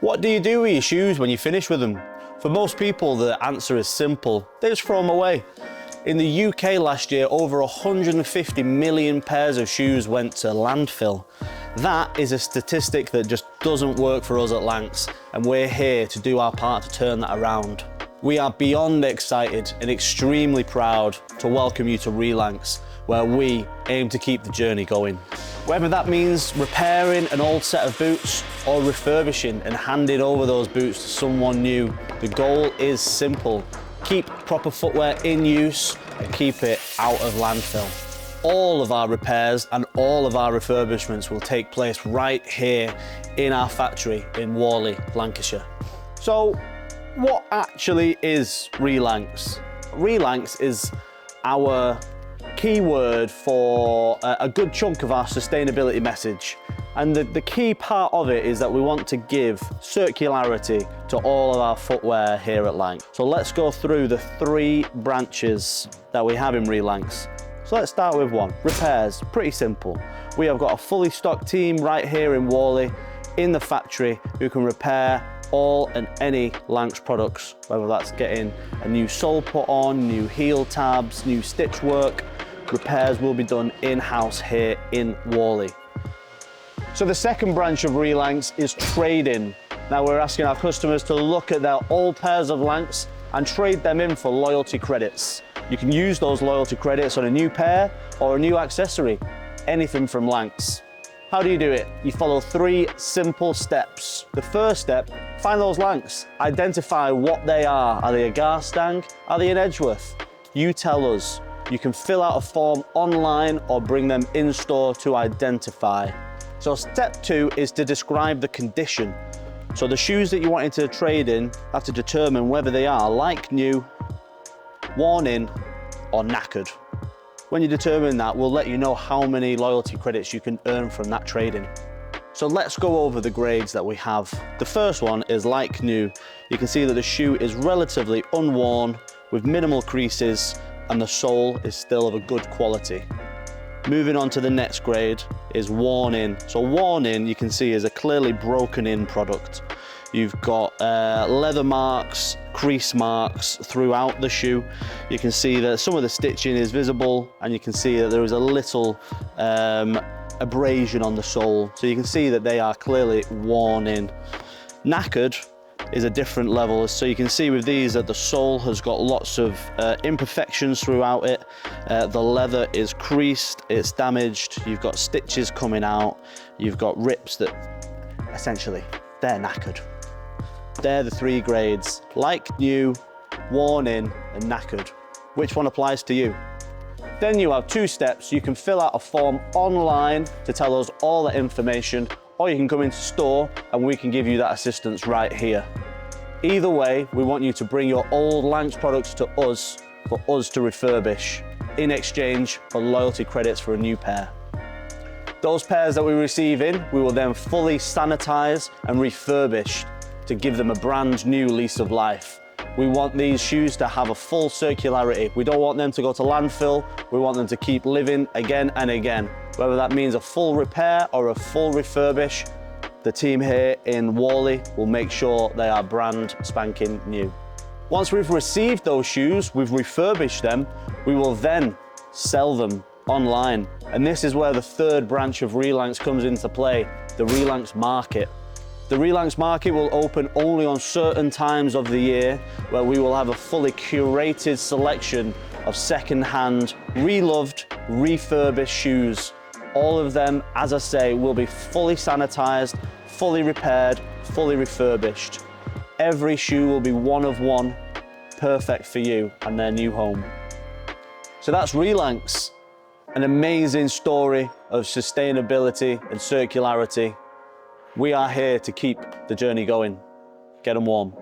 What do you do with your shoes when you finish with them? For most people, the answer is simple. They just throw them away. In the UK last year, over 150 million pairs of shoes went to landfill. That is a statistic that just doesn't work for us at Lancs, and we're here to do our part to turn that around. We are beyond excited and extremely proud to welcome you to Re-Lanx, where we aim to keep the journey going. Whether that means repairing an old set of boots or refurbishing and handing over those boots to someone new, the goal is simple. Keep proper footwear in use and keep it out of landfill. All of our repairs and all of our refurbishments will take place right here in our factory in Whalley, Lancashire. So, what actually is Re-Lanx? Re-Lanx is our keyword for a good chunk of our sustainability message. And the key part of it is that we want to give circularity to all of our footwear here at Lancs. So let's go through the 3 branches that we have in Re-Lanx. So let's start with 1, repairs. Pretty simple. We have got a fully stocked team right here in Whalley, in the factory, who can repair all and any Lancs products, whether that's getting a new sole put on, new heel tabs, new stitch work. Repairs will be done in-house here in Whalley. So the second branch of Re-Lanx is trade-in. Now we're asking our customers to look at their old pairs of Lancs and trade them in for loyalty credits. You can use those loyalty credits on a new pair or a new accessory, anything from Lancs. How do you do it? You follow 3 simple steps. The first step, find those Lancs. Identify what they are. Are they a Garstang? Are they an Edgeworth? You tell us. You can fill out a form online or bring them in store to identify. So step 2 is to describe the condition. So the shoes that you wanted to trade in have to determine whether they are like new, worn in, or knackered. When you determine that, we'll let you know how many loyalty credits you can earn from that trade-in. So let's go over the grades that we have. The first one is like new. You can see that the shoe is relatively unworn with minimal creases and the sole is still of a good quality. Moving on to the next grade is worn in. So worn in, you can see, is a clearly broken in product. You've got leather marks, crease marks throughout the shoe. You can see that some of the stitching is visible and you can see that there is a little abrasion on the sole. So you can see that they are clearly worn in. Knackered is a different level. So you can see with these that the sole has got lots of imperfections throughout it. The leather is creased, it's damaged, you've got stitches coming out, you've got rips that essentially, they're knackered. They're the 3 grades, like new, worn in, and knackered. Which one applies to you? Then you have 2 steps. You can fill out a form online to tell us all the information, or you can come into store and we can give you that assistance right here. Either way, we want you to bring your old Lancs products to us for us to refurbish in exchange for loyalty credits for a new pair. Those pairs that we receive in, we will then fully sanitize and refurbish to give them a brand new lease of life. We want these shoes to have a full circularity. We don't want them to go to landfill. We want them to keep living again and again. Whether that means a full repair or a full refurbish, the team here in Whalley will make sure they are brand spanking new. Once we've received those shoes, we've refurbished them, we will then sell them online. And this is where the 3rd branch of Re-Lanx comes into play, the Re-Lanx market. The Re-Lanx market will open only on certain times of the year, where we will have a fully curated selection of second-hand, reloved, refurbished shoes. All of them, as I say, will be fully sanitized, fully repaired, fully refurbished. Every shoe will be one of one, perfect for you and their new home. So that's Re-Lanx, an amazing story of sustainability and circularity. We are here to keep the journey going. Get them warm.